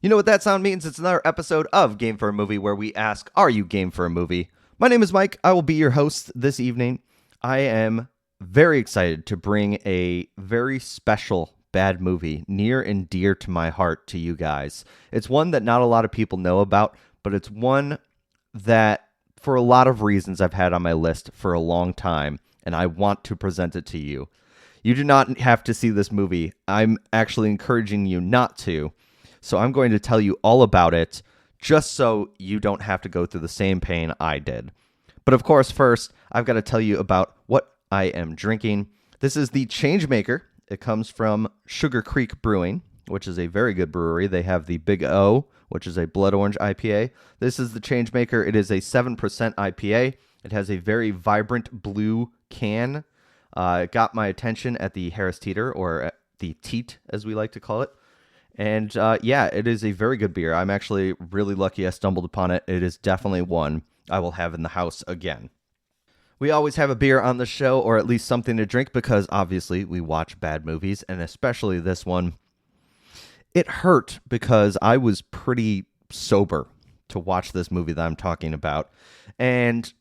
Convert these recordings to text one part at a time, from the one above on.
You know what that sound means? It's another episode of Game for a Movie where we ask, are you game for a movie? My name is Mike. I will be your host this evening. I am very excited to bring a very special bad movie near and dear to my heart to you guys. It's one that not a lot of people know about, but it's one that for a lot of reasons I've had on my list for a long time, and I want to present it to you. You do not have to see this movie. I'm actually encouraging you not to. So I'm going to tell you all about it just so you don't have to go through the same pain I did. But of course, first, I've got to tell you about what I am drinking. This is the Changemaker. It comes from Sugar Creek Brewing, which is a very good brewery. They have the Big O, which is a blood orange IPA. This is the Changemaker. It is a 7% IPA. It has a very vibrant blue can. It got my attention at the Harris Teeter, or at the Teat, as we like to call it. And yeah, it is a very good beer. I'm actually really lucky I stumbled upon it. It is definitely one I will have in the house again. We always have a beer on the show, or at least something to drink, because obviously we watch bad movies, and especially this one. It hurt because I was pretty sober to watch this movie that I'm talking about. And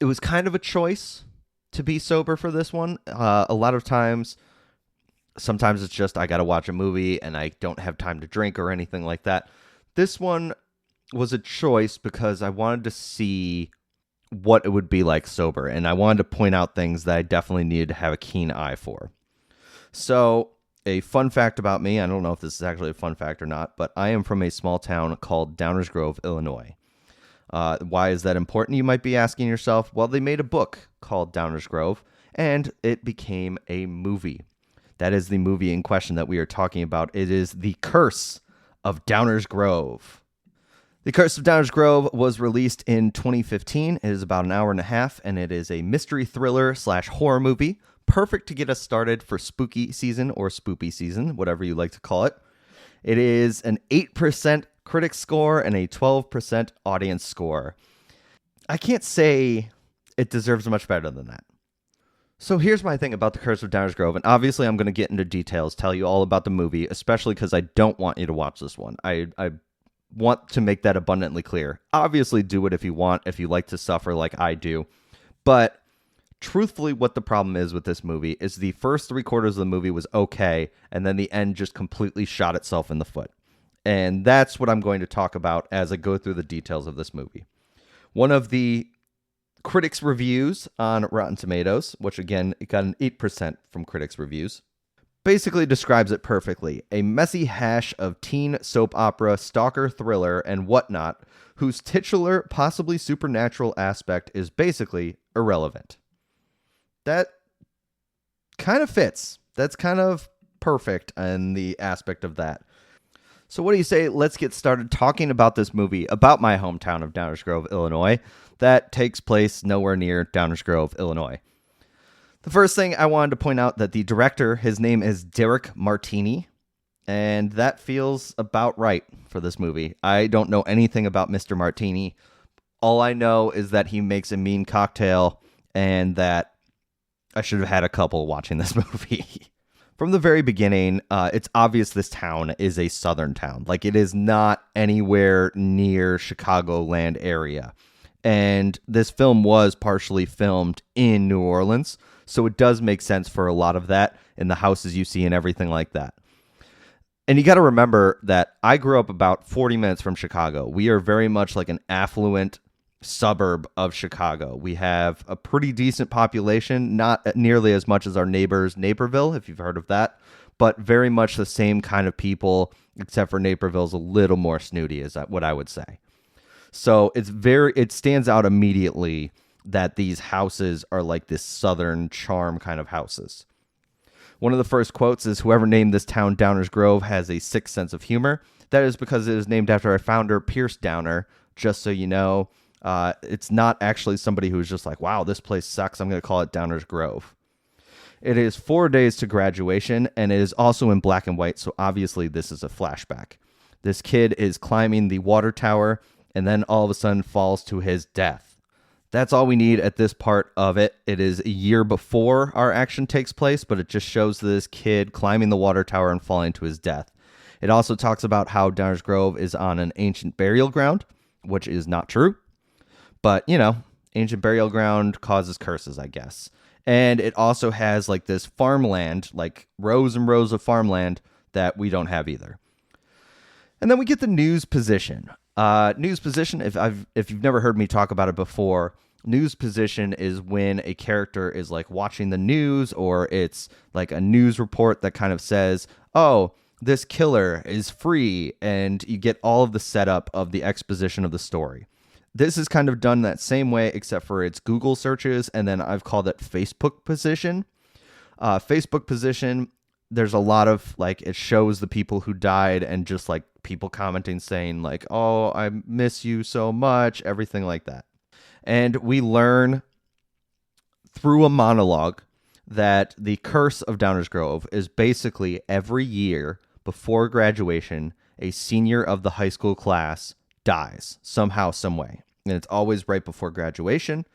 it was kind of a choice to be sober for this one. A lot of times... Sometimes it's just I got to watch a movie and I don't have time to drink or anything like that. This one was a choice because I wanted to see what it would be like sober. And I wanted to point out things that I definitely needed to have a keen eye for. So a fun fact about me, I don't know if this is actually a fun fact or not, but I am from a small town called Downers Grove, Illinois. Why is that important? You might be asking yourself. Well, they made a book called Downers Grove and it became a movie. That is the movie in question that we are talking about. It is The Curse of Downers Grove. The Curse of Downers Grove was released in 2015. It is about an hour and a half, and it is a mystery thriller / horror movie. Perfect to get us started for spooky season or spoopy season, whatever you like to call it. It is an 8% critic score and a 12% audience score. I can't say it deserves much better than that. So here's my thing about The Curse of Downers Grove, and obviously I'm going to get into details, tell you all about the movie, especially because I don't want you to watch this one. I want to make that abundantly clear. Obviously do it if you want, if you like to suffer like I do. But truthfully, what the problem is with this movie is the first 3/4 of the movie was okay, and then the end just completely shot itself in the foot. And that's what I'm going to talk about as I go through the details of this movie. One of the critics' reviews on Rotten Tomatoes, which again, it got an 8% from critics' reviews, basically describes it perfectly. A messy hash of teen soap opera, stalker thriller, and whatnot, whose titular, possibly supernatural aspect is basically irrelevant. That kind of fits. That's kind of perfect in the aspect of that. So what do you say? Let's get started talking about this movie about my hometown of Downers Grove, Illinois, that takes place nowhere near Downers Grove, Illinois. The first thing I wanted to point out that the director, his name is Derek Martini, and that feels about right for this movie. I don't know anything about Mr. Martini. All I know is that he makes a mean cocktail and that I should have had a couple watching this movie. From the very beginning, it's obvious this town is a southern town. Like, it is not anywhere near Chicagoland area. And this film was partially filmed in New Orleans, so it does make sense for a lot of that in the houses you see and everything like that. And you got to remember that I grew up about 40 minutes from Chicago. We are very much like an affluent suburb of Chicago. We have a pretty decent population, not nearly as much as our neighbors, Naperville, if you've heard of that, but very much the same kind of people, except for Naperville's a little more snooty, is what I would say. So it stands out immediately that these houses are like this southern charm kind of houses. One of the first quotes is, "Whoever named this town Downers Grove has a sick sense of humor." That is because it is named after our founder, Pierce Downer. Just so you know, it's not actually somebody who's just like, wow, this place sucks, I'm going to call it Downers Grove. It is 4 days to graduation, and it is also in black and white, so obviously this is a flashback. This kid is climbing the water tower, and then all of a sudden falls to his death. That's all we need at this part of it. It is a year before our action takes place, but it just shows this kid climbing the water tower and falling to his death. It also talks about how Downers Grove is on an ancient burial ground, which is not true. But, ancient burial ground causes curses, I guess. And it also has like this farmland, like rows and rows of farmland that we don't have either. And then we get the news position. News position, if you've never heard me talk about it before, news position is when a character is like watching the news, or it's like a news report that kind of says, oh, this killer is free, and you get all of the setup of the exposition of the story. This is kind of done that same way, except for it's Google searches, and then I've called it Facebook position. Facebook position, there's a lot of like, it shows the people who died and just like people commenting saying like, oh, I miss you so much, everything like that. And we learn through a monologue that the curse of Downers Grove is basically every year before graduation, a senior of the high school class dies somehow, some way. And it's always right before graduation.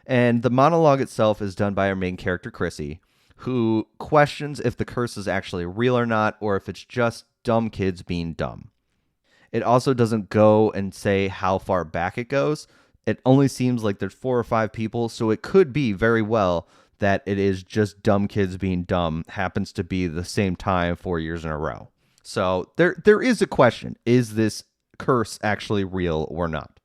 And the monologue itself is done by our main character, Chrissy, who questions if the curse is actually real or not, or if it's just dumb kids being dumb. It also doesn't go and say how far back it goes. It only seems like there's 4 or 5 people, so it could be very well that it is just dumb kids being dumb, happens to be the same time 4 years in a row. So there is a question. Is this curse actually real or not?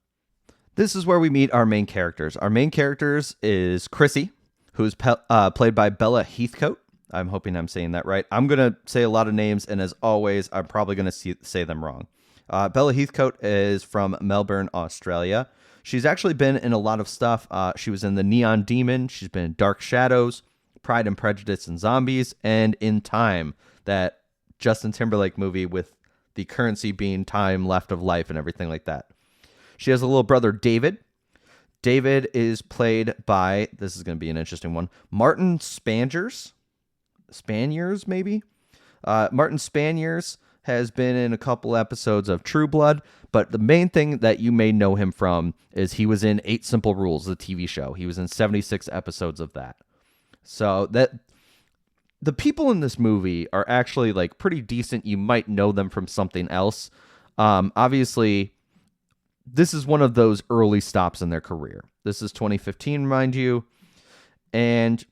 This is where we meet our main characters. Our main characters is Chrissy, who's played by Bella Heathcote. I'm hoping I'm saying that right. I'm going to say a lot of names, and as always, I'm probably going to say them wrong. Bella Heathcote is from Melbourne, Australia. She's actually been in a lot of stuff. She was in The Neon Demon. She's been in Dark Shadows, Pride and Prejudice and Zombies, and In Time, that Justin Timberlake movie with the currency being time left of life and everything like that. She has a little brother, David. David is played by, this is going to be an interesting one, Martin Spaniers, maybe? Martin Spaniers has been in a couple episodes of True Blood, but the main thing that you may know him from is he was in 8 Simple Rules, the TV show. He was in 76 episodes of that. So that the people in this movie are actually like pretty decent. You might know them from something else. Obviously, this is one of those early stops in their career. This is 2015, mind you. And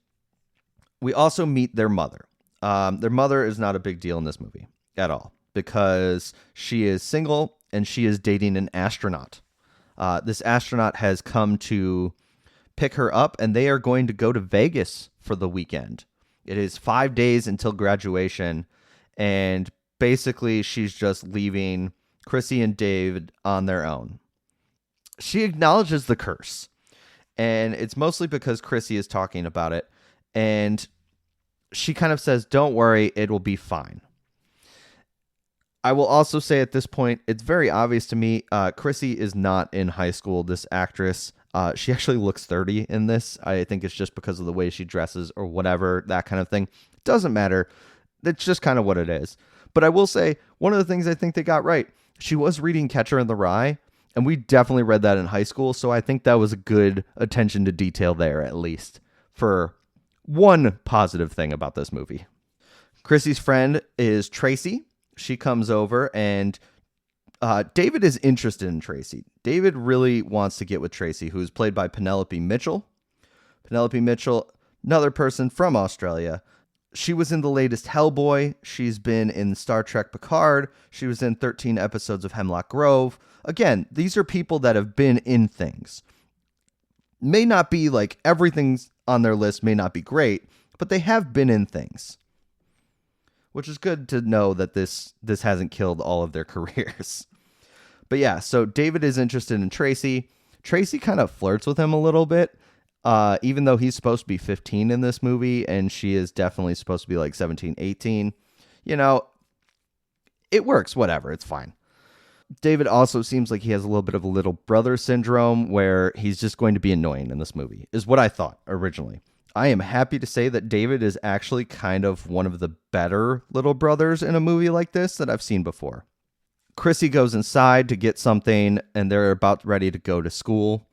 we also meet their mother. Their mother is not a big deal in this movie at all, because she is single and she is dating an astronaut. This astronaut has come to pick her up, and they are going to go to Vegas for the weekend. It is 5 days until graduation, and basically she's just leaving Chrissy and David on their own. She acknowledges the curse, and it's mostly because Chrissy is talking about it, and she kind of says, don't worry, it will be fine. I will also say at this point, it's very obvious to me, Chrissy is not in high school, this actress. She actually looks 30 in this. I think it's just because of the way she dresses or whatever, that kind of thing. Doesn't matter. That's just kind of what it is. But I will say, one of the things I think they got right, she was reading Catcher in the Rye, and we definitely read that in high school, so I think that was a good attention to detail there, at least, for one positive thing about this movie. Chrissy's friend is Tracy. She comes over, and David is interested in Tracy. David really wants to get with Tracy, who is played by Penelope Mitchell. Penelope Mitchell, another person from Australia. She was in the latest Hellboy. She's been in Star Trek Picard. She was in 13 episodes of Hemlock Grove. Again, these are people that have been in things. May not be like everything's on their list, may not be great, but they have been in things. Which is good to know that this hasn't killed all of their careers. But yeah, so David is interested in Tracy. Tracy kind of flirts with him a little bit, even though he's supposed to be 15 in this movie, and she is definitely supposed to be like 17, 18. You know, it works, whatever, it's fine. David also seems like he has a little bit of a little brother syndrome, where he's just going to be annoying in this movie, is what I thought originally. I am happy to say that David is actually kind of one of the better little brothers in a movie like this that I've seen before. Chrissy goes inside to get something, and they're about ready to go to school.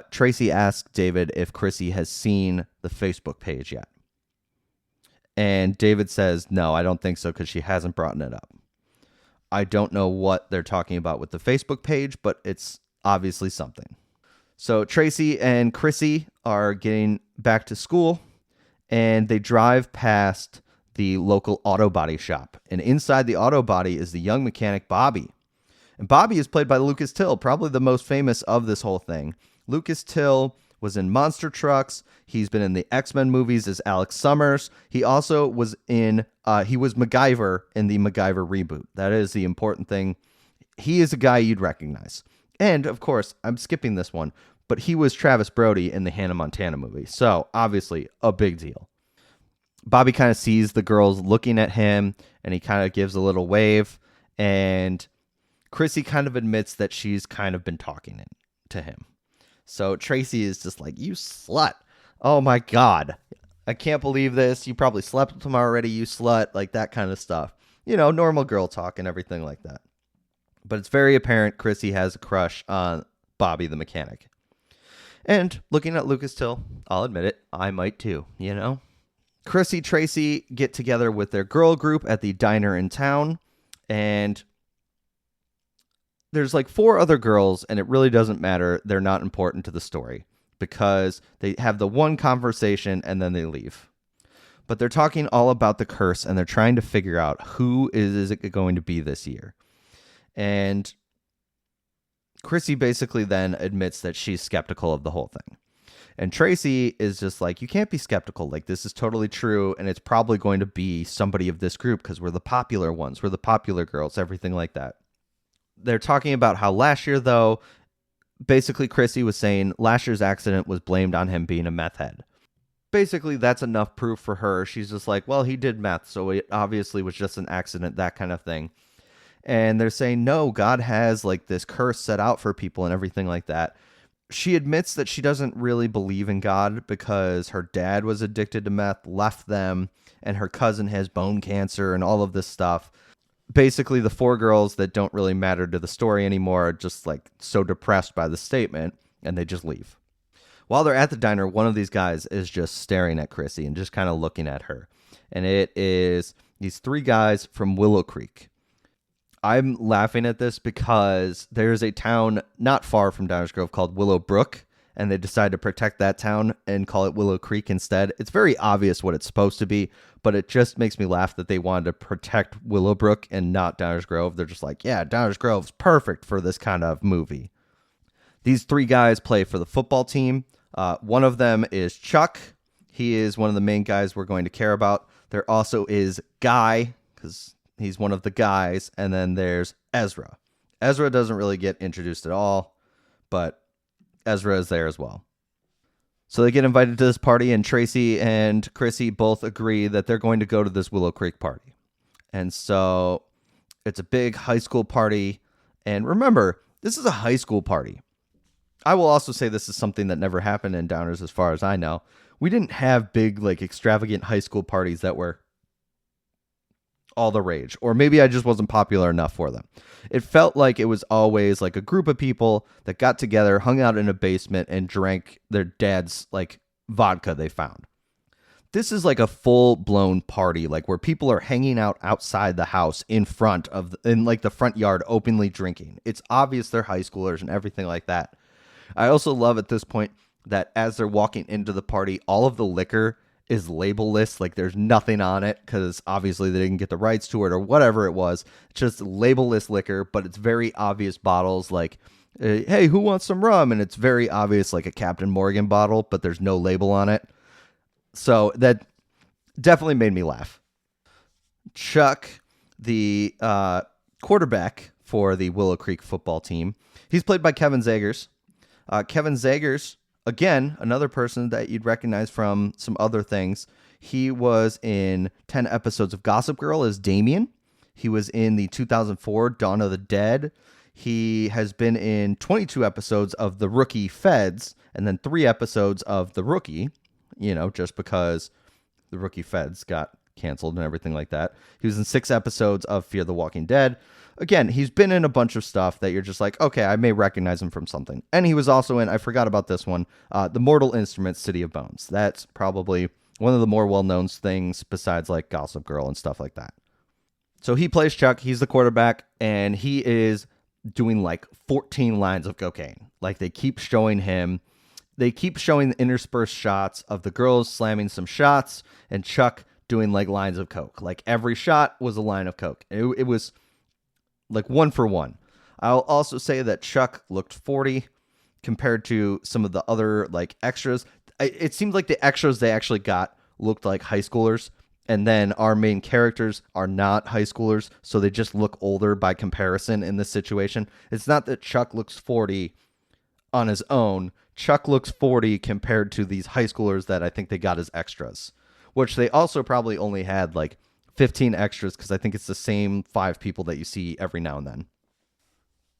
Tracy asks David if Chrissy has seen the Facebook page yet. And David says, no, I don't think so, because she hasn't brought it up. I don't know what they're talking about with the Facebook page, but it's obviously something. So Tracy and Chrissy are getting back to school, and they drive past the local auto body shop. And inside the auto body is the young mechanic Bobby. And Bobby is played by Lucas Till, probably the most famous of this whole thing. Lucas Till was in Monster Trucks. He's been in the X-Men movies as Alex Summers. He also was he was MacGyver in the MacGyver reboot. That is the important thing. He is a guy you'd recognize. And, of course, I'm skipping this one, but he was Travis Brody in the Hannah Montana movie. So, obviously, a big deal. Bobby kind of sees the girls looking at him, and he kind of gives a little wave, and Chrissy kind of admits that she's kind of been talking to him. So Tracy is just like, you slut. Oh my God. I can't believe this. You probably slept with him already, you slut. Like that kind of stuff. You know, normal girl talk and everything like that. But it's very apparent Chrissy has a crush on Bobby the mechanic. And looking at Lucas Till, I'll admit it, I might too, you know? Chrissy, Tracy get together with their girl group at the diner in town, and there's like 4 other girls, and it really doesn't matter. They're not important to the story because they have the one conversation and then they leave. But they're talking all about the curse, and they're trying to figure out who is it going to be this year. And Chrissy basically then admits that she's skeptical of the whole thing. And Tracy is just like, you can't be skeptical. Like, this is totally true, and it's probably going to be somebody of this group because we're the popular ones. We're the popular girls, everything like that. They're talking about how last year, though, basically Chrissy was saying last year's accident was blamed on him being a meth head. Basically, that's enough proof for her. She's just like, well, he did meth, so it obviously was just an accident, that kind of thing. And they're saying, no, God has like this curse set out for people and everything like that. She admits that she doesn't really believe in God because her dad was addicted to meth, left them, and her cousin has bone cancer and all of this stuff. Basically, the 4 girls that don't really matter to the story anymore are just like so depressed by the statement, and they just leave. While they're at the diner, one of these guys is just staring at Chrissy and just kind of looking at her. And it is these 3 guys from Willow Creek. I'm laughing at this because there's a town not far from Downers Grove called Willow Brook, and they decide to protect that town and call it Willow Creek instead. It's very obvious what it's supposed to be, but it just makes me laugh that they wanted to protect Willowbrook and not Downers Grove. They're just like, yeah, Downers Grove's perfect for this kind of movie. These 3 guys play for the football team. One of them is Chuck. He is one of the main guys we're going to care about. There also is Guy, because he's one of the guys. And then there's Ezra. Ezra doesn't really get introduced at all, but Ezra is there as well. So they get invited to this party, and Tracy and Chrissy both agree that they're going to go to this Willow Creek party. And so it's a big high school party. And remember, this is a high school party. I will also say this is something that never happened in Downers as far as I know. We didn't have big, like, extravagant high school parties that were all the rage. Or maybe I just wasn't popular enough for them. It felt like it was always like a group of people that got together, hung out in a basement, and drank their dad's like vodka they found. This is like a full-blown party, like where people are hanging out outside the house in front of, in like the front yard, openly drinking. It's obvious they're high schoolers and everything like that. I also love at this point that as they're walking into the party, all of the liquor is labelless, like there's nothing on it because obviously they didn't get the rights to it or whatever it was. It's just labelless liquor, but it's very obvious bottles like, hey, who wants some rum? And it's very obvious like a Captain Morgan bottle, but there's no label on it. So that definitely made me laugh. Chuck, the quarterback for the Willow Creek football team, he's played by Kevin Zegers. Kevin Zegers, again, another person that you'd recognize from some other things. He was in 10 episodes of Gossip Girl as Damien. He was in the 2004 Dawn of the Dead. He has been in 22 episodes of The Rookie Feds, and then 3 episodes of The Rookie, you know, just because The Rookie Feds got canceled and everything like that. He was in 6 episodes of Fear the Walking Dead. Again, he's been in a bunch of stuff that you're just like, okay, I may recognize him from something. And he was also in, I forgot about this one, the Mortal Instruments, City of Bones. That's probably one of the more well-known things besides like Gossip Girl and stuff like that. So he plays Chuck. He's the quarterback, and he is doing like 14 lines of cocaine. Like they keep showing him, they keep showing the interspersed shots of the girls slamming some shots and Chuck doing like lines of coke. Like every shot was a line of coke. It was like one for one. I'll also say that Chuck looked 40 compared to some of the other like extras. It seemed like the extras they actually got looked like high schoolers. And then our main characters are not high schoolers, so they just look older by comparison in this situation. It's not that Chuck looks 40 on his own. Chuck looks 40 compared to these high schoolers that I think they got as extras, which they also probably only had like 15 extras because I think it's the same 5 people that you see every now and then.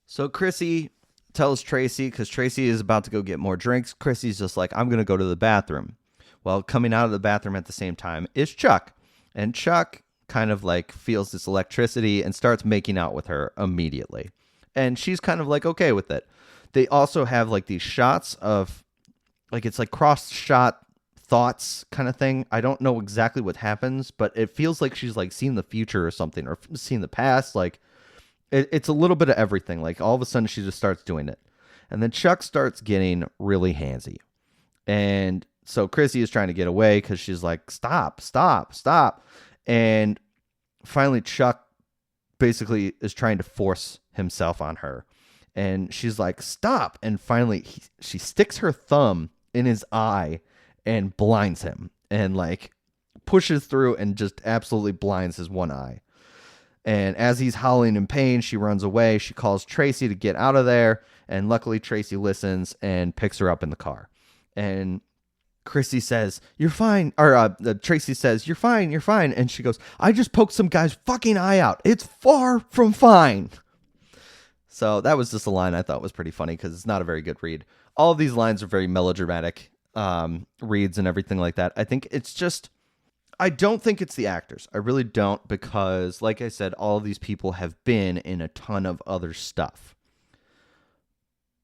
So Chrissy tells Tracy, because Tracy is about to go get more drinks, Chrissy's just like, I'm going to go to the bathroom. Well, coming out of the bathroom at the same time is Chuck. And Chuck kind of like feels this electricity and starts making out with her immediately. And she's kind of like okay with it. They also have like these shots of like it's like cross shot thoughts kind of thing. I don't know exactly what happens, but it feels like she's like seeing the future or something or seeing the past. Like it's a little bit of everything. Like all of a sudden she just starts doing it. And then Chuck starts getting really handsy. And so Chrissy is trying to get away because she's like, stop, stop, stop. And finally, Chuck basically is trying to force himself on her. And she's like, stop. And finally, she sticks her thumb in his eye and blinds him and like pushes through and just absolutely blinds his one eye. And as he's howling in pain, she runs away. She calls Tracy to get out of there. And luckily, Tracy listens and picks her up in the car. And Chrissy says, you're fine. Or Tracy says, you're fine, you're fine. And she goes, I just poked some guy's fucking eye out. It's far from fine. So that was just a line I thought was pretty funny because it's not a very good read. All of these lines are very melodramatic reads and everything like that. I think it's just, I don't think it's the actors. I really don't because, like I said, all of these people have been in a ton of other stuff.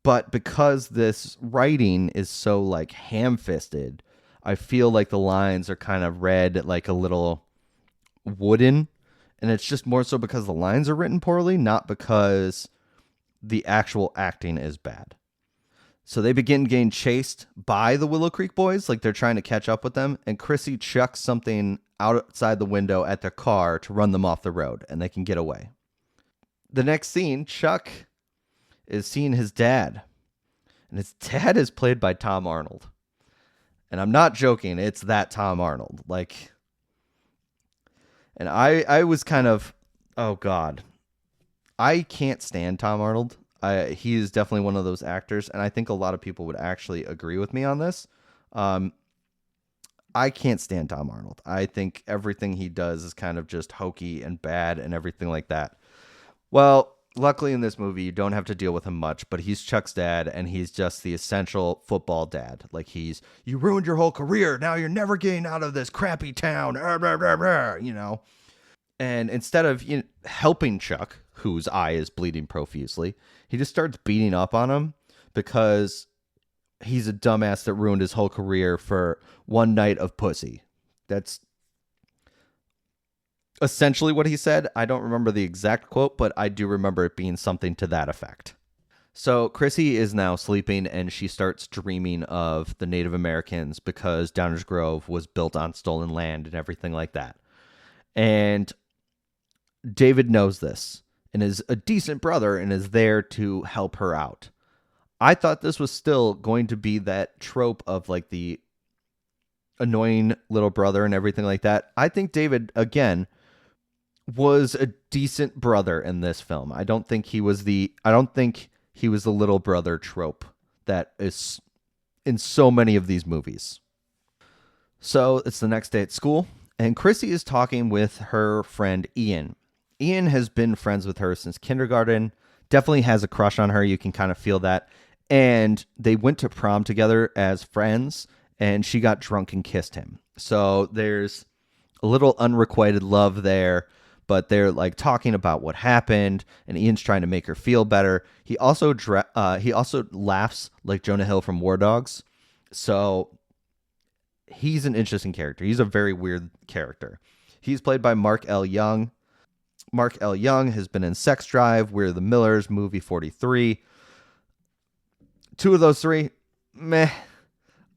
But because this writing is so like ham-fisted, I feel like the lines are kind of read like a little wooden. And it's just more so because the lines are written poorly, not because the actual acting is bad. So they begin getting chased by the Willow Creek boys, like they're trying to catch up with them. And Chrissy chucks something outside the window at their car to run them off the road, and they can get away. The next scene, Chuck is seeing his dad. And his dad is played by Tom Arnold. And I'm not joking, it's that Tom Arnold. Like, and I was kind of, oh God. I can't stand Tom Arnold. He is definitely one of those actors, and I think a lot of people would actually agree with me on this. I can't stand Tom Arnold. I think everything he does is kind of just hokey and bad and everything like that. Well, luckily in this movie, you don't have to deal with him much, but he's Chuck's dad, and he's just the essential football dad. Like you ruined your whole career. Now you're never getting out of this crappy town, you know. And instead of helping Chuck, whose eye is bleeding profusely, he just starts beating up on him because he's a dumbass that ruined his whole career for one night of pussy. That's essentially what he said. I don't remember the exact quote, but I do remember it being something to that effect. So Chrissy is now sleeping, and she starts dreaming of the Native Americans because Downers Grove was built on stolen land and everything like that. And David knows this and is a decent brother and is there to help her out. I thought this was still going to be that trope of like the annoying little brother and everything like that. I think David, again, was a decent brother in this film. I don't think he was the little brother trope that is in so many of these movies. So it's the next day at school, and Chrissy is talking with her friend Ian. Ian has been friends with her since kindergarten, definitely has a crush on her. You can kind of feel that. And they went to prom together as friends, and she got drunk and kissed him. So there's a little unrequited love there, but they're like talking about what happened, and Ian's trying to make her feel better. He also laughs like Jonah Hill from War Dogs. So he's an interesting character. He's a very weird character. He's played by Mark L. Young. Mark L. Young has been in Sex Drive, We're the Millers, Movie 43. Two of those three, meh.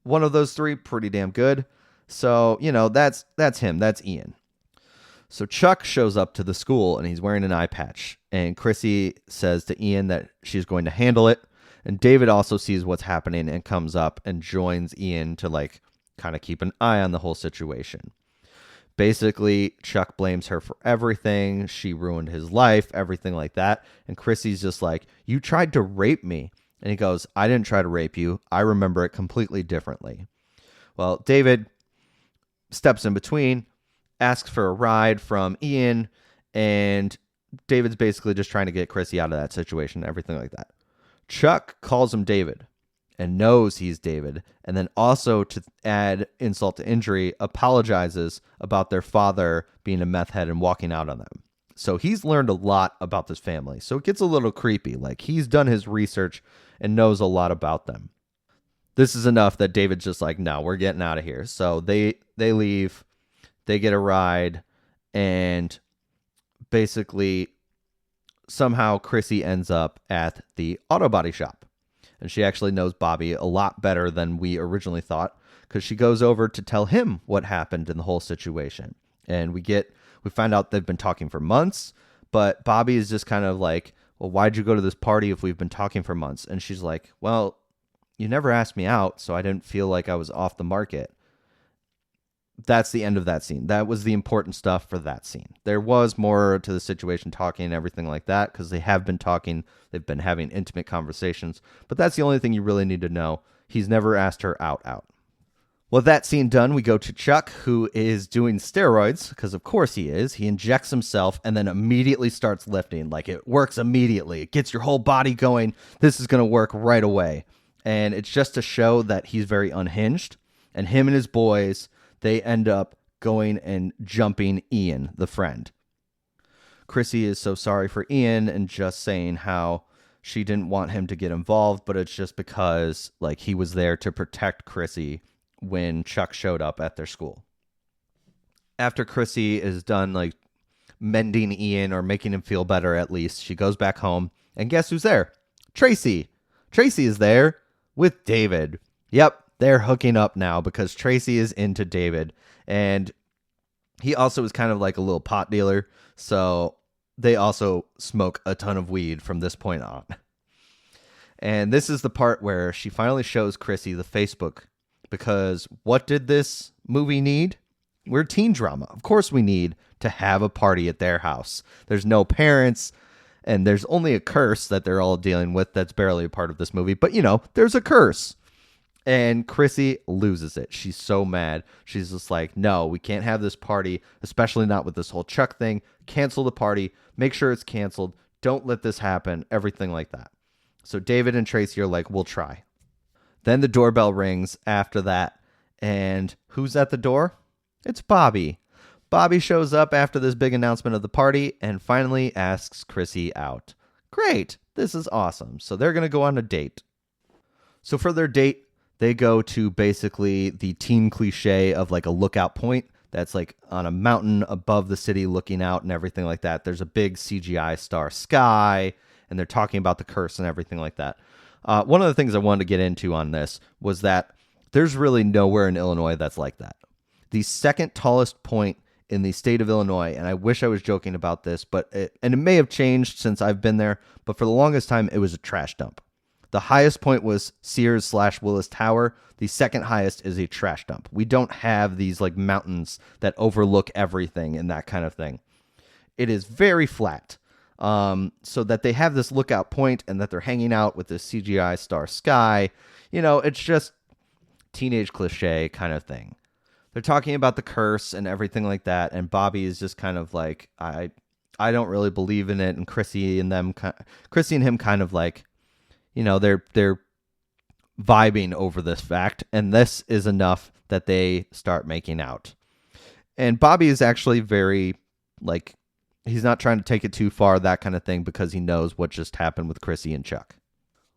One of those three, pretty damn good. So, that's him. That's Ian. So Chuck shows up to the school and he's wearing an eye patch. And Chrissy says to Ian that she's going to handle it. And David also sees what's happening and comes up and joins Ian to kind of keep an eye on the whole situation. Basically, Chuck blames her for everything. She ruined his life, everything like that. And Chrissy's just like, you tried to rape me. And he goes, I didn't try to rape you. I remember it completely differently. Well, David steps in between, asks for a ride from Ian, and David's basically just trying to get Chrissy out of that situation, everything like that. Chuck calls him David and knows he's David, and then also, to add insult to injury, apologizes about their father being a meth head and walking out on them. So he's learned a lot about this family. So it gets a little creepy. Like, he's done his research and knows a lot about them. This is enough that David's just like, no, we're getting out of here. So they leave, they get a ride, and basically somehow Chrissy ends up at the auto body shop. And she actually knows Bobby a lot better than we originally thought, because she goes over to tell him what happened in the whole situation. And we find out they've been talking for months, but Bobby is just kind of like, well, why'd you go to this party if we've been talking for months? And she's like, well, you never asked me out, so I didn't feel like I was off the market. That's the end of that scene. That was the important stuff for that scene. There was more to the situation, talking and everything like that, because they have been talking. They've been having intimate conversations, but that's the only thing you really need to know. He's never asked her out. Well, that scene done, we go to Chuck, who is doing steroids, because of course he is. He injects himself and then immediately starts lifting. Like, it works immediately. It gets your whole body going. This is going to work right away. And it's just to show that he's very unhinged. And him and his boys, they end up going and jumping Ian, the friend. Chrissy is so sorry for Ian and just saying how she didn't want him to get involved, but it's just because he was there to protect Chrissy when Chuck showed up at their school. After Chrissy is done mending Ian, or making him feel better at least, she goes back home, and guess who's there? Tracy. Tracy is there with David. Yep, they're hooking up now because Tracy is into David, and he also is kind of like a little pot dealer, so they also smoke a ton of weed from this point on. And this is the part where she finally shows Chrissy the Facebook, because what did this movie need? We're teen drama. Of course we need to have a party at their house. There's no parents, and there's only a curse that they're all dealing with that's barely a part of this movie. But, there's a curse. And Chrissy loses it. She's so mad. She's just like, no, we can't have this party, especially not with this whole Chuck thing. Cancel the party. Make sure it's canceled. Don't let this happen. Everything like that. So David and Tracy are like, we'll try. Then the doorbell rings after that. And who's at the door? It's Bobby. Bobby shows up after this big announcement of the party and finally asks Chrissy out. Great. This is awesome. So they're going to go on a date. So for their date, they go to basically the teen cliche of a lookout point that's on a mountain above the city looking out and everything like that. There's a big CGI star sky, and they're talking about the curse and everything like that. One of the things I wanted to get into on this was that there's really nowhere in Illinois that's like that. The second tallest point in the state of Illinois, and I wish I was joking about this, but it may have changed since I've been there, but for the longest time, it was a trash dump. The highest point was Sears/Willis Tower. The second highest is a trash dump. We don't have these mountains that overlook everything and that kind of thing. It is very flat. So that they have this lookout point and that they're hanging out with this CGI star sky, it's just teenage cliche kind of thing. They're talking about the curse and everything like that, and Bobby is just kind of like, I don't really believe in it, and Chrissy and him kind of they're vibing over this fact, and this is enough that they start making out. And Bobby is actually very he's not trying to take it too far, that kind of thing, because he knows what just happened with Chrissy and Chuck.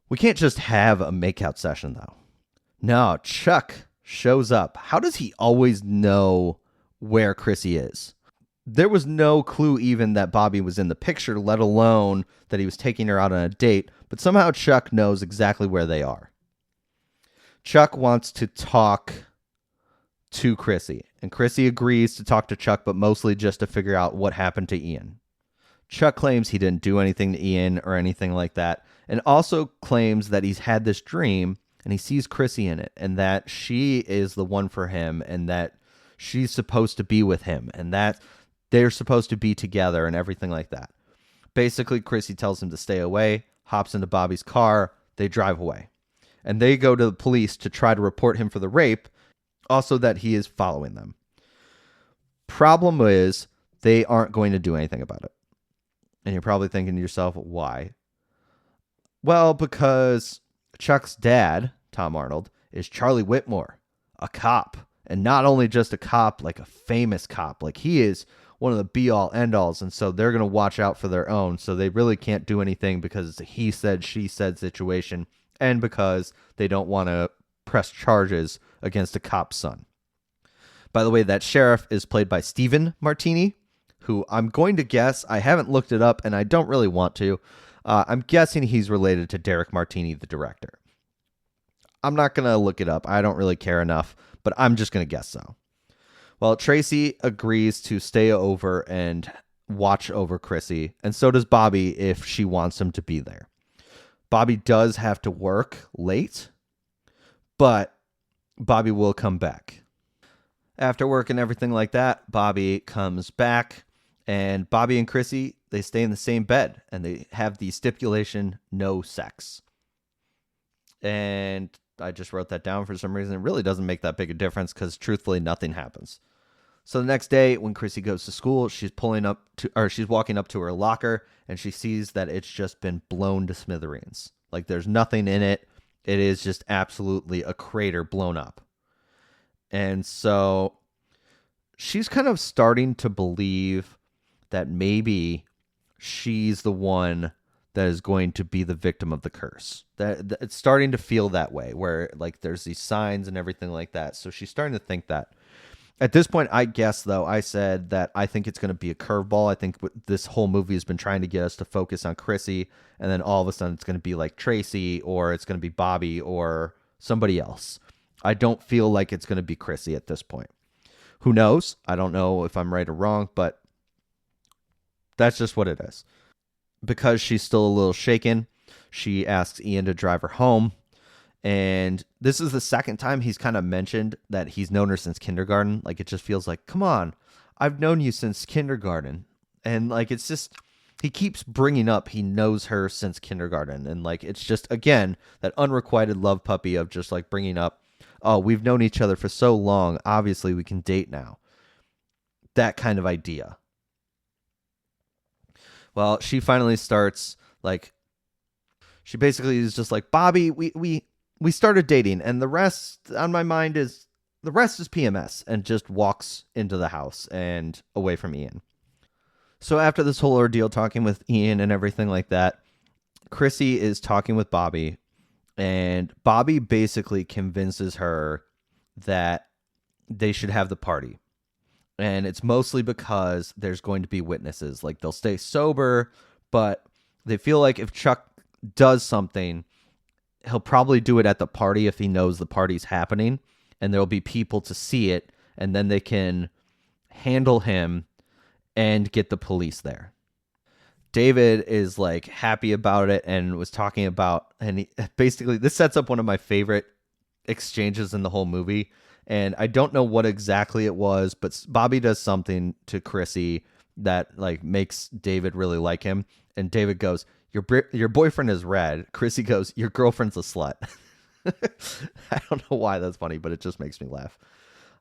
We can't just have a makeout session, though. No, Chuck shows up. How does he always know where Chrissy is? There was no clue even that Bobby was in the picture, let alone that he was taking her out on a date, but somehow Chuck knows exactly where they are. Chuck wants to talk to Chrissy, and Chrissy agrees to talk to Chuck, but mostly just to figure out what happened to Ian. Chuck claims he didn't do anything to Ian or anything like that, and also claims that he's had this dream and he sees Chrissy in it, and that she is the one for him, and that she's supposed to be with him, and that they're supposed to be together and everything like that. Basically, Chrissy tells him to stay away, hops into Bobby's car, they drive away. And they go to the police to try to report him for the rape, also that he is following them. Problem is, they aren't going to do anything about it. And you're probably thinking to yourself, why? Well, because Chuck's dad, Tom Arnold, is Charlie Whitmore, a cop. And not only just a cop, like a famous cop. Like he is one of the be-all, end-alls. And so they're going to watch out for their own. So they really can't do anything because it's a he said, she said situation. And because they don't want to press charges against a cop's son. By the way, that sheriff is played by Stephen Martini, who I'm going to guess, I haven't looked it up and I don't really want to. I'm guessing he's related to Derek Martini, the director. I'm not going to look it up. I don't really care enough, but I'm just going to guess so. Well, Tracy agrees to stay over and watch over Chrissy, and so does Bobby if she wants him to be there. Bobby does have to work late, but Bobby will come back. After work and everything like that, Bobby comes back, and Bobby and Chrissy, they stay in the same bed, and they have the stipulation, no sex. And I just wrote that down for some reason. It really doesn't make that big a difference because truthfully, nothing happens. So the next day when Chrissy goes to school, she's walking up to her locker and she sees that it's just been blown to smithereens. Like there's nothing in it. It is just absolutely a crater blown up. And so she's kind of starting to believe that maybe she's the one that is going to be the victim of the curse. That it's starting to feel that way, where like there's these signs and everything like that. So she's starting to think that. At this point, I guess, though, I said that I think it's going to be a curveball. I think this whole movie has been trying to get us to focus on Chrissy, and then all of a sudden it's going to be like Tracy, or it's going to be Bobby, or somebody else. I don't feel like it's going to be Chrissy at this point. Who knows? I don't know if I'm right or wrong, but that's just what it is. Because she's still a little shaken, she asks Ian to drive her home. And this is the second time he's kind of mentioned that he's known her since kindergarten. Like, it just feels like, come on, I've known you since kindergarten. And like, it's just, he keeps bringing up he knows her since kindergarten. And like, it's just, again, that unrequited love puppy of just like bringing up, oh, we've known each other for so long. Obviously, we can date now. That kind of idea. Well, she finally starts like, she basically is just like, Bobby, we started dating, and the rest on my mind is PMS, and just walks into the house and away from Ian. So after this whole ordeal, talking with Ian and everything like that, Chrissy is talking with Bobby, and Bobby basically convinces her that they should have the party. And it's mostly because there's going to be witnesses. Like, they'll stay sober, but they feel like if Chuck does something, he'll probably do it at the party if he knows the party's happening, and there'll be people to see it, and then they can handle him and get the police there. David is like happy about it and was talking about, and basically this sets up one of my favorite exchanges in the whole movie. And I don't know what exactly it was, but Bobby does something to Chrissy that like makes David really like him. And David goes, your boyfriend is red. Chrissy goes, your girlfriend's a slut. I don't know why that's funny, but it just makes me laugh.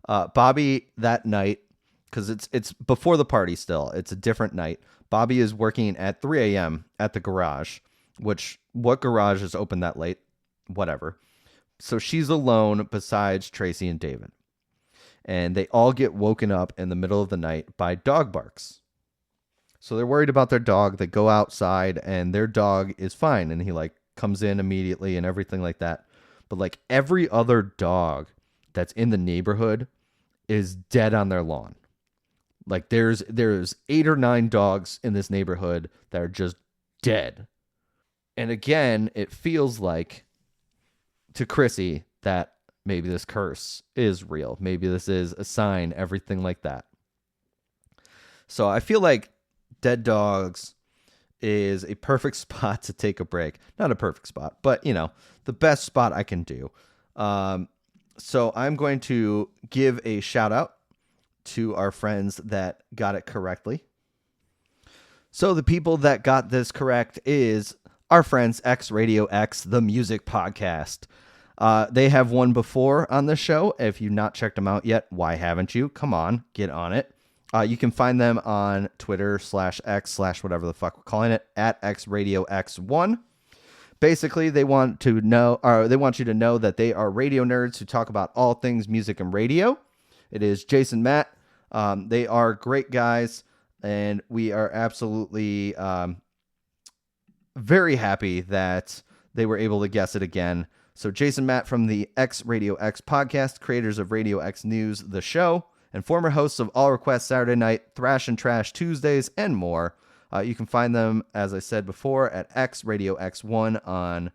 Bobby that night, because it's before the party still. It's a different night. Bobby is working at 3 a.m. at the garage, what garage is open that late? Whatever. So she's alone besides Tracy and David. And they all get woken up in the middle of the night by dog barks. So they're worried about their dog. They go outside and their dog is fine. And he like comes in immediately and everything like that. But like every other dog that's in the neighborhood is dead on their lawn. Like there's 8 or 9 dogs in this neighborhood that are just dead. And again, it feels like to Chrissy that maybe this curse is real. Maybe this is a sign, everything like that. So I feel like dead dogs is a perfect spot to take a break. Not a perfect spot, but the best spot I can do. So I'm going to give a shout out to our friends that got it correctly. So the people that got this correct is our friends X Radio X, the music podcast. They have one before on the show. If you've not checked them out yet, why haven't you? Come on, get on it. You can find them on Twitter /X/whatever the fuck we're calling it, at XRadioX1. Basically, they want you to know that they are radio nerds who talk about all things music and radio. It is Jason, Matt. They are great guys, and we are absolutely very happy that they were able to guess it again. So Jason, Matt from the X Radio X podcast, creators of Radio X News, the show, and former hosts of All Request Saturday Night, Thrash and Trash Tuesdays, and more. You can find them, as I said before, at X Radio X1 on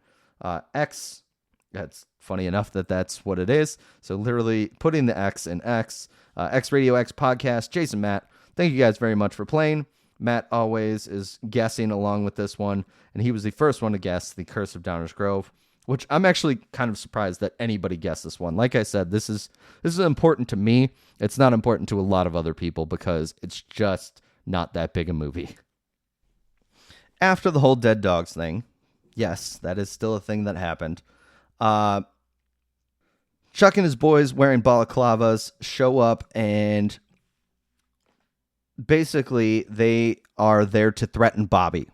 X. That's funny enough that that's what it is. So literally putting the X in X. X Radio X podcast, Jason, Matt. Thank you guys very much for playing. Matt always is guessing along with this one, and he was the first one to guess the Curse of Downers Grove, which I'm actually kind of surprised that anybody guessed this one. Like I said, this is important to me. It's not important to a lot of other people because it's just not that big a movie. After the whole dead dogs thing, yes, that is still a thing that happened. Chuck and his boys wearing balaclavas show up, and basically they are there to threaten Bobby.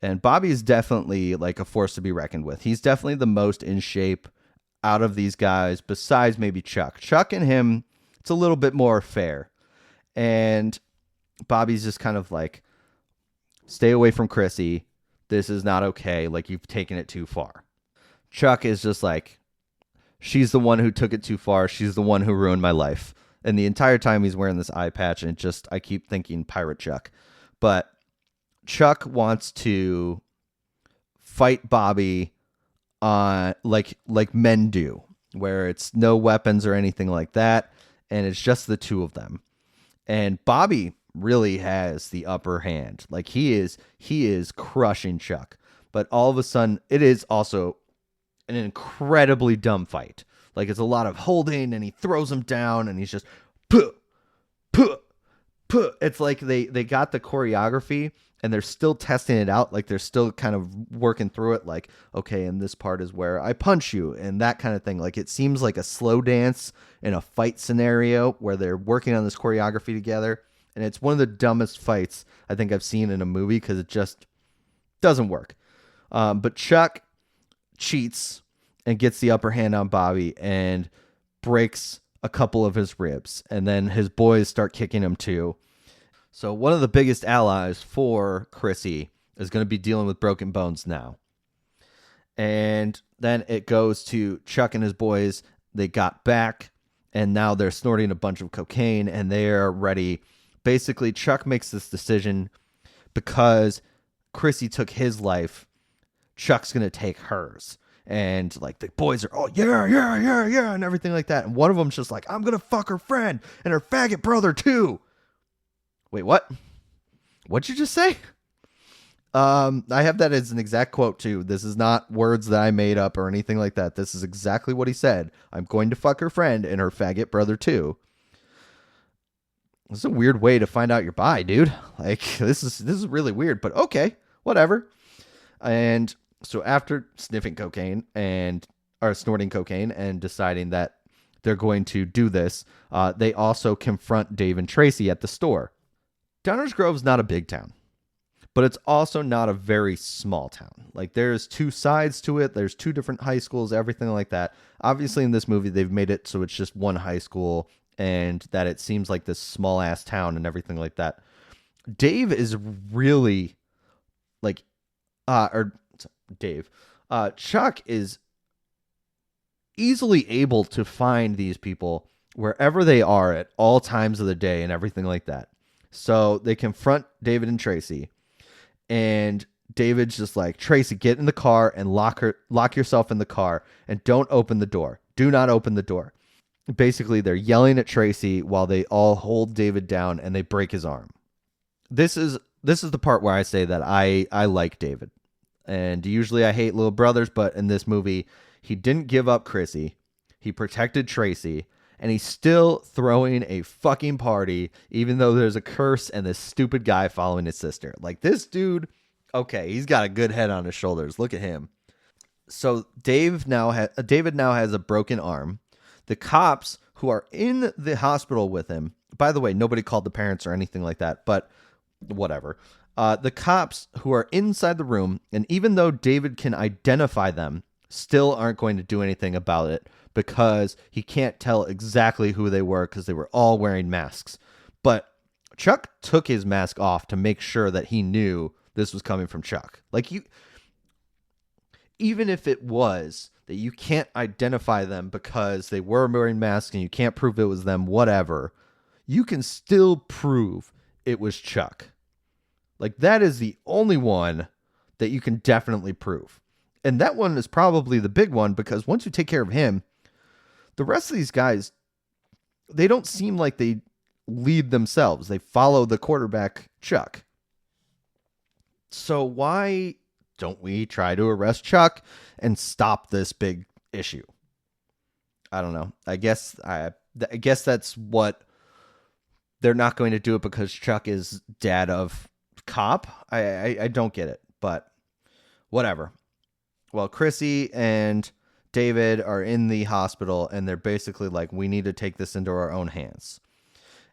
And Bobby is definitely like a force to be reckoned with. He's definitely the most in shape out of these guys, besides maybe Chuck. Chuck and him, it's a little bit more fair. And Bobby's just kind of like, stay away from Chrissy. This is not okay. Like, you've taken it too far. Chuck is just like, she's the one who took it too far. She's the one who ruined my life. And the entire time he's wearing this eye patch, and I keep thinking Pirate Chuck. But Chuck wants to fight Bobby like men do, where it's no weapons or anything like that, and it's just the two of them. And Bobby really has the upper hand. Like, he is crushing Chuck. But all of a sudden, it is also an incredibly dumb fight. Like, it's a lot of holding, and he throws him down, and he's just puh, puh, puh. It's like they got the choreography, and they're still testing it out. Like, they're still kind of working through it. Like, okay, and this part is where I punch you, and that kind of thing. Like, it seems like a slow dance in a fight scenario where they're working on this choreography together. And it's one of the dumbest fights I think I've seen in a movie because it just doesn't work. But Chuck cheats and gets the upper hand on Bobby and breaks a couple of his ribs. And then his boys start kicking him too. So one of the biggest allies for Chrissy is going to be dealing with broken bones now. And then it goes to Chuck and his boys. They got back, and now they're snorting a bunch of cocaine, and they're ready. Basically, Chuck makes this decision because Chrissy took his life. Chuck's going to take hers. And like the boys are, oh, yeah, and everything like that. And one of them's just like, I'm going to fuck her friend and her faggot brother too. Wait, what? What'd you just say? I have that as an exact quote too. This is not words that I made up or anything like that. This is exactly what he said. I'm going to fuck her friend and her faggot brother too. This is a weird way to find out you're bi, dude. Like, this is really weird, but okay, whatever. And so after sniffing cocaine or snorting cocaine and deciding that they're going to do this, they also confront Dave and Tracy at the store. Downers Grove's not a big town, but it's also not a very small town. Like, there's two sides to it. There's two different high schools, everything like that. Obviously, in this movie, they've made it so it's just one high school and that it seems like this small-ass town and everything like that. Dave is really, like, Chuck is easily able to find these people wherever they are at all times of the day and everything like that. So they confront David and Tracy, and David's just like, Tracy, get in the car and lock yourself in the car and don't open the door. Do not open the door. Basically, they're yelling at Tracy while they all hold David down and they break his arm. This is the part where I say that I like David. And usually I hate little brothers, but in this movie, he didn't give up Chrissy. He protected Tracy, and he's still throwing a fucking party, even though there's a curse and this stupid guy following his sister. Like, this dude, okay, he's got a good head on his shoulders. Look at him. So David now has a broken arm. The cops who are in the hospital with him, by the way, nobody called the parents or anything like that, but whatever. The cops who are inside the room, and even though David can identify them, still aren't going to do anything about it because he can't tell exactly who they were because they were all wearing masks. But Chuck took his mask off to make sure that he knew this was coming from Chuck. Like, even if it was that you can't identify them because they were wearing masks and you can't prove it was them, whatever, you can still prove it was Chuck. Like, that is the only one that you can definitely prove. And that one is probably the big one because once you take care of him, the rest of these guys, they don't seem like they lead themselves. They follow the quarterback, Chuck. So why don't we try to arrest Chuck and stop this big issue? I don't know. I guess that's what they're not going to do it because Chuck is dad of cop. I don't get it, but whatever. Well, Chrissy and David are in the hospital and they're basically like, we need to take this into our own hands.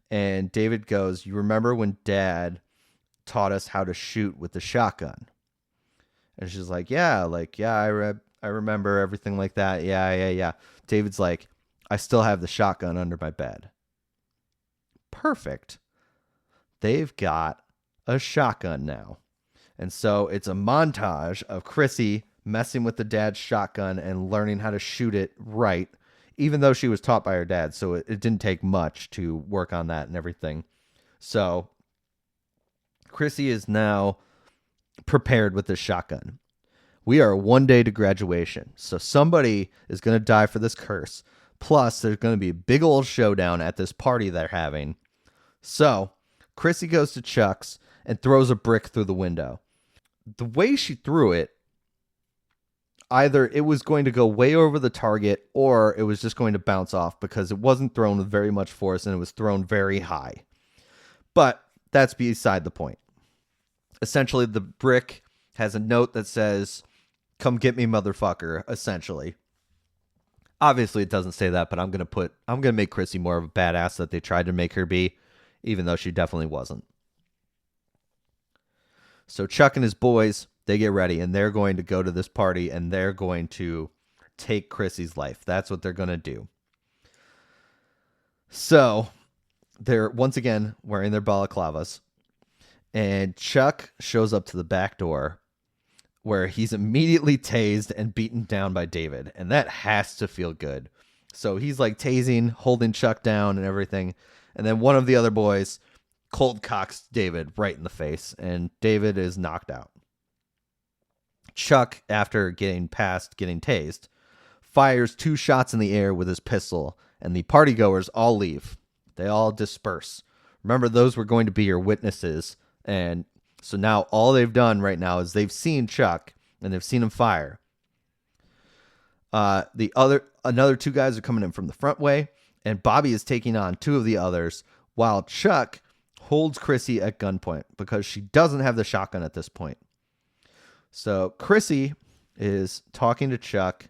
And David goes, you remember when Dad taught us how to shoot with the shotgun? And she's like, yeah, I remember everything like that. Yeah. David's like, I still have the shotgun under my bed. Perfect. They've got a shotgun now. And so it's a montage of Chrissy messing with the dad's shotgun and learning how to shoot it right, even though she was taught by her dad. So it didn't take much to work on that and everything. So Chrissy is now prepared with this shotgun. We are 1 day to graduation. So somebody is going to die for this curse. Plus, there's going to be a big old showdown at this party they're having. So Chrissy goes to Chuck's and throws a brick through the window. The way she threw it, either it was going to go way over the target or it was just going to bounce off because it wasn't thrown with very much force and it was thrown very high. But that's beside the point. Essentially, the brick has a note that says, come get me, motherfucker, essentially. Obviously, it doesn't say that, but I'm going to make Chrissy more of a badass that they tried to make her be, even though she definitely wasn't. So Chuck and his boys, they get ready, and they're going to go to this party, and they're going to take Chrissy's life. That's what they're going to do. So they're, once again, wearing their balaclavas, and Chuck shows up to the back door, where he's immediately tased and beaten down by David, and that has to feel good. So he's like tasing, holding Chuck down and everything, and then one of the other boys cold cocks David right in the face, and David is knocked out. Chuck, after getting tased, fires 2 shots in the air with his pistol, and the partygoers all leave. They all disperse. Remember, those were going to be your witnesses, and so now all they've done right now is they've seen Chuck, and they've seen him fire. Another 2 guys are coming in from the front way, and Bobby is taking on 2 of the others, while Chuck holds Chrissy at gunpoint because she doesn't have the shotgun at this point. So Chrissy is talking to Chuck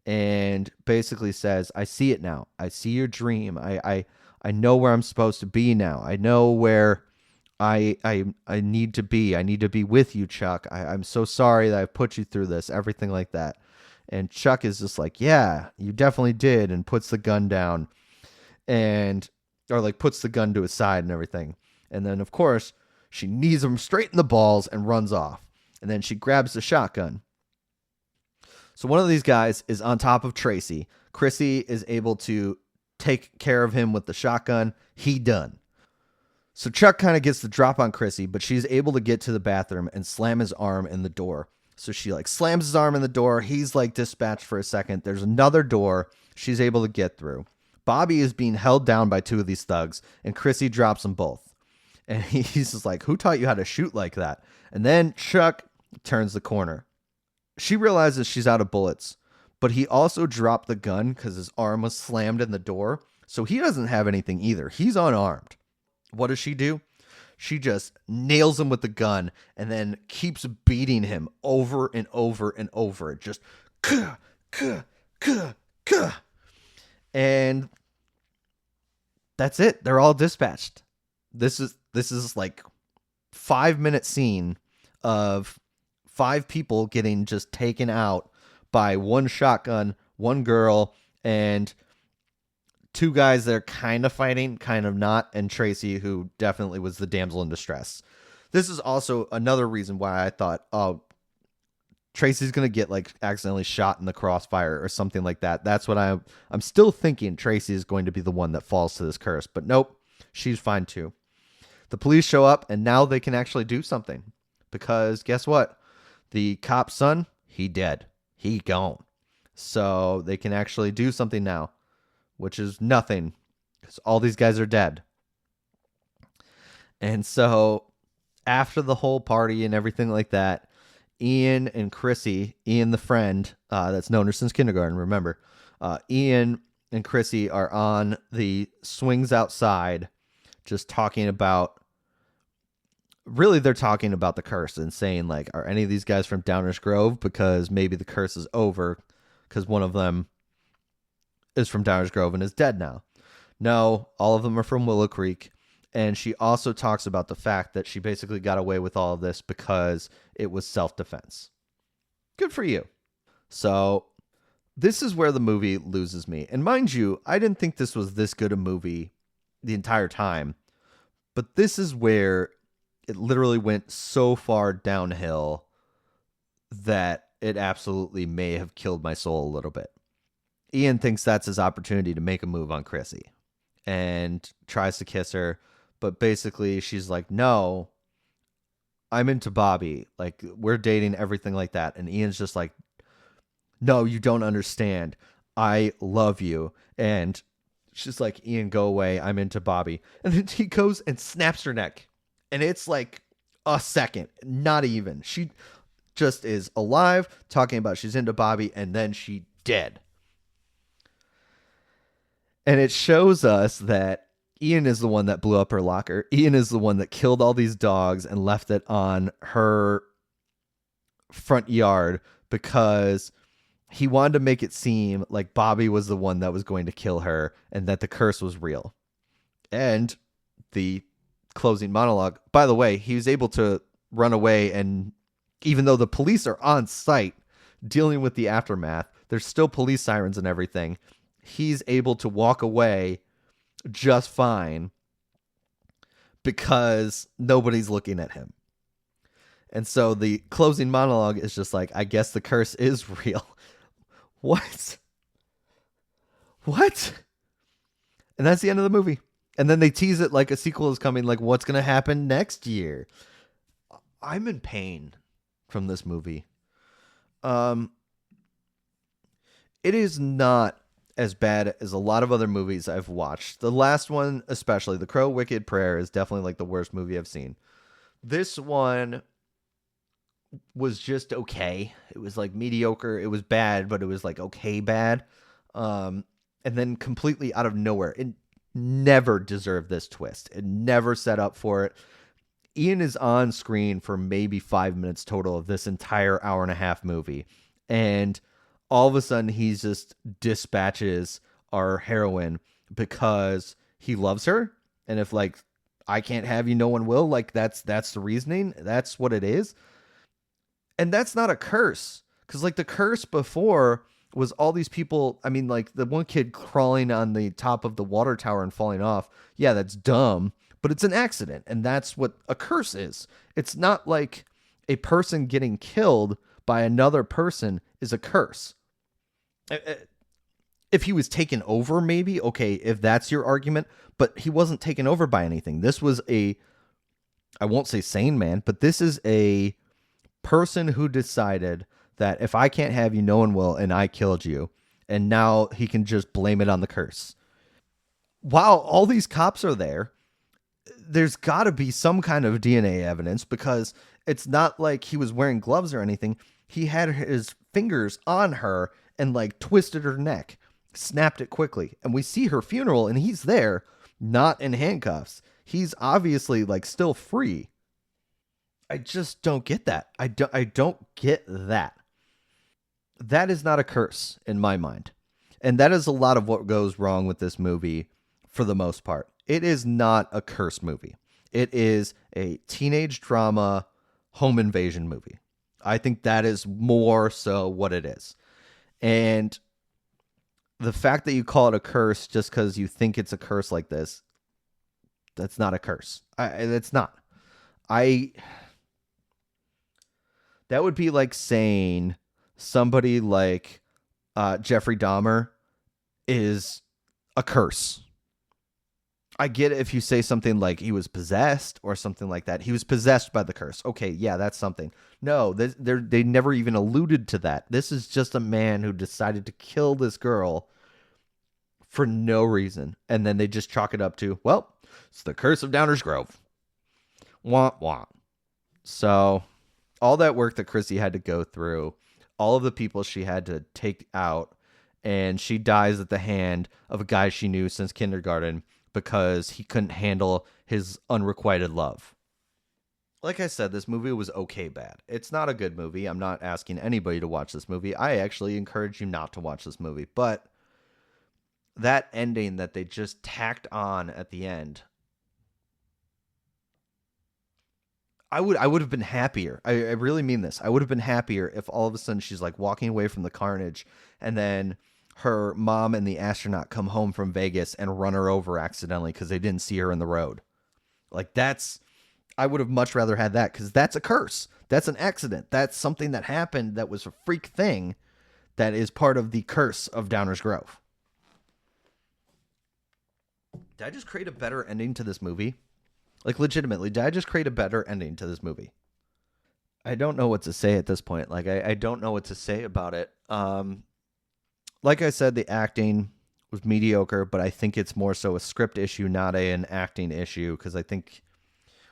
and basically says, I see it now. I see your dream. I know where I'm supposed to be now. I know where I need to be. I need to be with you, Chuck. I'm so sorry that I put you through this, everything like that. And Chuck is just like, yeah, you definitely did, and puts the gun down or like puts the gun to his side and everything. And then, of course, she knees him straight in the balls and runs off. And then she grabs the shotgun. So one of these guys is on top of Tracy. Chrissy is able to take care of him with the shotgun. He done. So Chuck kind of gets the drop on Chrissy, but she's able to get to the bathroom and slam his arm in the door. So she like slams his arm in the door. He's like dispatched for a second. There's another door she's able to get through. Bobby is being held down by two of these thugs, and Chrissy drops them both. And he's just like, who taught you how to shoot like that? And then Chuck turns the corner. She realizes she's out of bullets, but he also dropped the gun because his arm was slammed in the door. So he doesn't have anything either. He's unarmed. What does she do? She just nails him with the gun and then keeps beating him over and over and over. Just kuh, kuh, kuh, kuh. And that's it. They're all dispatched. This is like 5-minute scene of 5 people getting just taken out by one shotgun, one girl, and 2 guys that are kind of fighting, kind of not, and Tracy, who definitely was the damsel in distress. This is also another reason why I thought, oh, Tracy's going to get like accidentally shot in the crossfire or something like that. That's what I'm still thinking Tracy is going to be the one that falls to this curse. But nope, she's fine too. The police show up and now they can actually do something. Because guess what? The cop's son, he dead. He gone. So they can actually do something now, which is nothing because all these guys are dead. And so after the whole party and everything like that, Ian and Chrissy, Ian the friend that's known her since kindergarten, remember, Ian and Chrissy are on the swings outside just talking about, really they're talking about the curse and saying like, are any of these guys from Downers Grove? Because maybe the curse is over because one of them is from Downers Grove and is dead now. No, all of them are from Willow Creek. And she also talks about the fact that she basically got away with all of this because it was self-defense. Good for you. So this is where the movie loses me. And mind you, I didn't think this was this good a movie the entire time. But this is where it literally went so far downhill that it absolutely may have killed my soul a little bit. Ian thinks that's his opportunity to make a move on Chrissy and tries to kiss her. But basically she's like, no, I'm into Bobby. Like, we're dating, everything like that. And Ian's just like, no, you don't understand. I love you. And she's like, Ian, go away. I'm into Bobby. And then he goes and snaps her neck. And it's like a second, not even. She just is alive, talking about she's into Bobby, and then she dead. And it shows us that Ian is the one that blew up her locker. Ian is the one that killed all these dogs and left it on her front yard because he wanted to make it seem like Bobby was the one that was going to kill her and that the curse was real. And the closing monologue, by the way, he was able to run away, and even though the police are on site dealing with the aftermath, there's still police sirens and everything. He's able to walk away just fine because nobody's looking at him. And so the closing monologue is just like, I guess the curse is real. What? And that's the end of the movie. And then they tease it like a sequel is coming, like what's going to happen next year. I'm in pain from this movie. It is not as bad as a lot of other movies I've watched. The last one, especially, The Crow Wicked Prayer, is definitely like the worst movie I've seen. This one was just okay. It was like mediocre. It was bad, but it was like okay bad. And then completely out of nowhere, it never deserved this twist. It never set up for it. Ian is on screen for maybe 5 minutes total of this entire hour-and-a-half movie. And all of a sudden, he just dispatches our heroine because he loves her. And if, like, I can't have you, no one will, like, that's the reasoning. That's what it is. And that's not a curse. Because, like, the curse before was all these people, I mean, like, the one kid crawling on the top of the water tower and falling off. Yeah, that's dumb. But it's an accident. And that's what a curse is. It's not like a person getting killed by another person is a curse. If he was taken over, maybe, okay, if that's your argument, but he wasn't taken over by anything. This was I won't say sane man, but this is a person who decided that if I can't have you, no one will, and I killed you. And now he can just blame it on the curse. While all these cops are there, there's got to be some kind of DNA evidence because it's not like he was wearing gloves or anything. He had his fingers on her and like twisted her neck, snapped it quickly. And we see her funeral and he's there, not in handcuffs. He's obviously like still free. I just don't get that. I don't get that. That is not a curse in my mind. And that is a lot of what goes wrong with this movie for the most part. It is not a curse movie. It is a teenage drama home invasion movie. I think that is more so what it is. And the fact that you call it a curse just because you think it's a curse like this, that's not a curse. It's not. I That would be like saying somebody like Jeffrey Dahmer is a curse. I get it if you say something like he was possessed or something like that. He was possessed by the curse. Okay, yeah, that's something. No, they never even alluded to that. This is just a man who decided to kill this girl for no reason. And then they just chalk it up to, well, it's the curse of Downers Grove. Wah, wah. So all that work that Chrissy had to go through, all of the people she had to take out, and she dies at the hand of a guy she knew since kindergarten because he couldn't handle his unrequited love. Like I said, this movie was okay bad. It's not a good movie. I'm not asking anybody to watch this movie. I actually encourage you not to watch this movie. But that ending that they just tacked on at the end, I would have been happier. I really mean this. I would have been happier if all of a sudden she's like walking away from the carnage and then her mom and the astronaut come home from Vegas and run her over accidentally because they didn't see her in the road. Like I would have much rather had that because that's a curse. That's an accident. That's something that happened that was a freak thing that is part of the curse of Downers Grove. Did I just create a better ending to this movie? Like, legitimately, did I just create a better ending to this movie? I don't know what to say at this point. Like, I don't know what to say about it. Like I said, the acting was mediocre, but I think it's more so a script issue, not an acting issue, because I think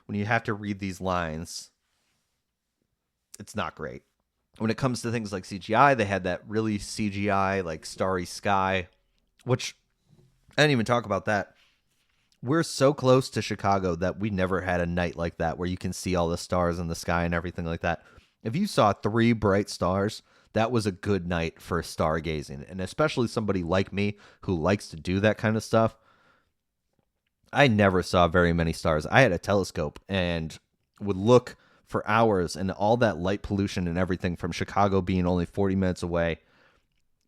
when you have to read these lines, it's not great. When it comes to things like CGI, they had that really CGI, like, starry sky, which I didn't even talk about that. We're so close to Chicago that we never had a night like that where you can see all the stars in the sky and everything like that. If you saw 3 bright stars, that was a good night for stargazing. And especially somebody like me who likes to do that kind of stuff. I never saw very many stars. I had a telescope and would look for hours, and all that light pollution and everything from Chicago being only 40 minutes away,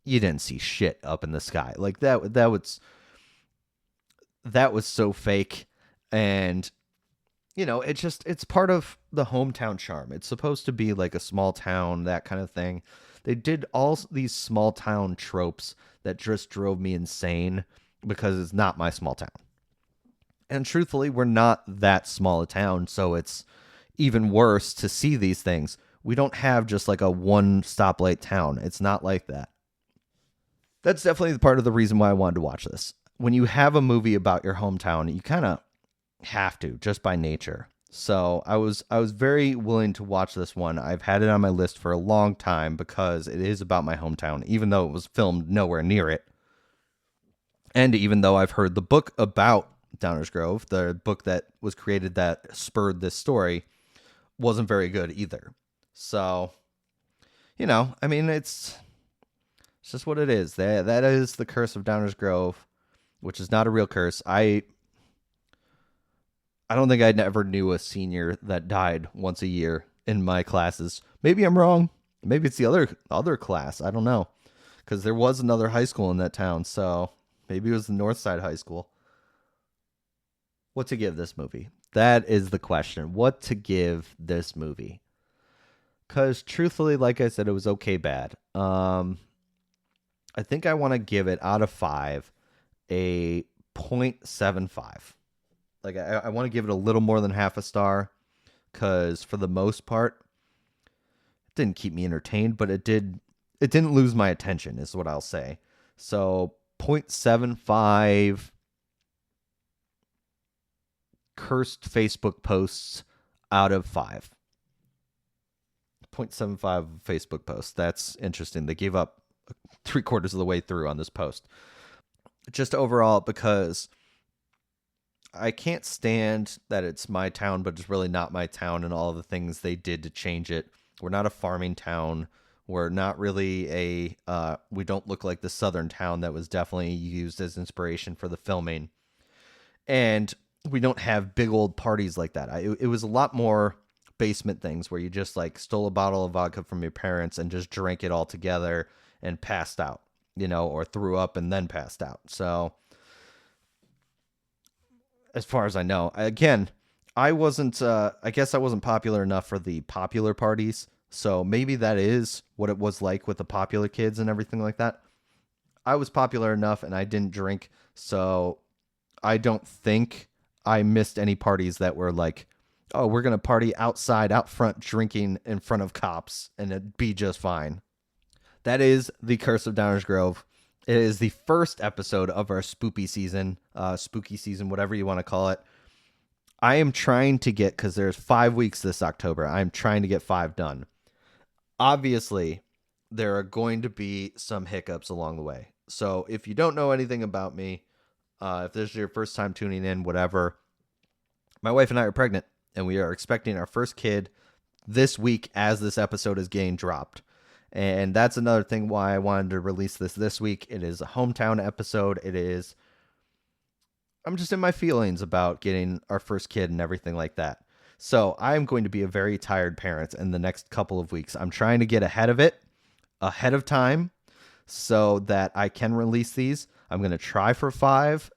you didn't see shit up in the sky. Like that was so fake. And it's part of the hometown charm. It's supposed to be like a small town, that kind of thing. They did all these small town tropes that just drove me insane because it's not my small town. And truthfully, we're not that small a town, so it's even worse to see these things. We don't have just like a one stoplight town. It's not like that. That's definitely part of the reason why I wanted to watch this. When you have a movie about your hometown, you kind of have to, just by nature. So I was very willing to watch this one. I've had it on my list for a long time because it is about my hometown, even though it was filmed nowhere near it. And even though I've heard the book about Downers Grove, the book that was created that spurred this story, wasn't very good either. So, I mean, it's just what it is. That is the curse of Downers Grove, which is not a real curse. I don't think I never knew a senior that died once a year in my classes. Maybe I'm wrong. Maybe it's the other class. I don't know. Because there was another high school in that town. So maybe it was the Northside High School. What to give this movie? That is the question. What to give this movie? Because truthfully, like I said, it was okay bad. I I think I want to give it out of 5 a 0.75. Like I want to give it a little more than half a star because for the most part, it didn't keep me entertained, but it didn't lose my attention is what I'll say. So 0.75 cursed Facebook posts out of 5. 0.75 Facebook posts. That's interesting. They gave up 3/4 of the way through on this post. Just overall, because I can't stand that it's my town, but it's really not my town, and all of the things they did to change it. We're not a farming town. We're not really we don't look like the southern town that was definitely used as inspiration for the filming. And we don't have big old parties like that. It was a lot more basement things where you just like stole a bottle of vodka from your parents and just drank it all together and passed out, or threw up and then passed out. So as far as I know, again, I guess I wasn't popular enough for the popular parties. So maybe that is what it was like with the popular kids and everything like that. I was popular enough and I didn't drink. So I don't think I missed any parties that were like, oh, we're going to party outside, out front, drinking in front of cops, and it'd be just fine. That is The Curse of Downers Grove. It is the first episode of our spooky season, whatever you want to call it. I am trying to get, because there's 5 weeks this October, I'm trying to get 5 done. Obviously, there are going to be some hiccups along the way. So if you don't know anything about me, if this is your first time tuning in, whatever, my wife and I are pregnant, and we are expecting our first kid this week as this episode is getting dropped. And that's another thing why I wanted to release this week. It is a hometown episode. I'm just in my feelings about getting our first kid and everything like that. So I'm going to be a very tired parent in the next couple of weeks. I'm trying to get ahead of time, so that I can release these. I'm going to try for 5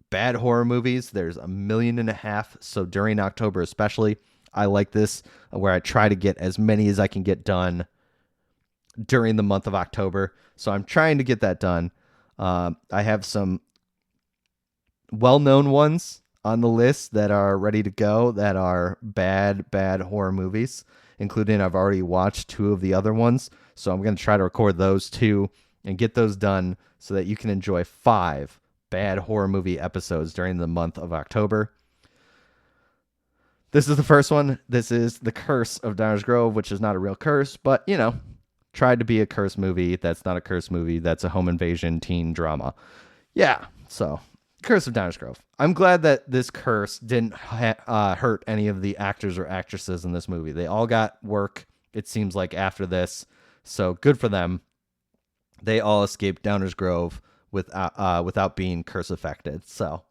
bad horror movies. There's 1.5 million. So during October, especially, I like this where I try to get as many as I can get done during the month of October. So I'm trying to get that done. I have some well-known ones on the list that are ready to go that are bad horror movies, including I've already watched 2 of the other ones. So I'm going to try to record those 2 and get those done so that you can enjoy 5 bad horror movie episodes during the month of October. This is the first one. This is The Curse of Downers Grove, which is not a real curse, but, tried to be a curse movie. That's not a curse movie. That's a home invasion teen drama. Yeah, so Curse of Downers Grove. I'm glad that this curse didn't hurt any of the actors or actresses in this movie. They all got work, it seems like, after this. So good for them. They all escaped Downers Grove without being curse affected. So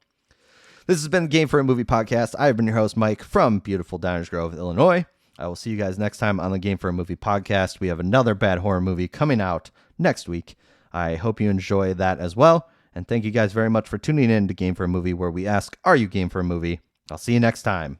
this has been Game for a Movie podcast. I have been your host, Mike, from beautiful Downers Grove, Illinois. I will see you guys next time on the Game for a Movie podcast. We have another bad horror movie coming out next week. I hope you enjoy that as well. And thank you guys very much for tuning in to Game for a Movie, where we ask, are you game for a movie? I'll see you next time.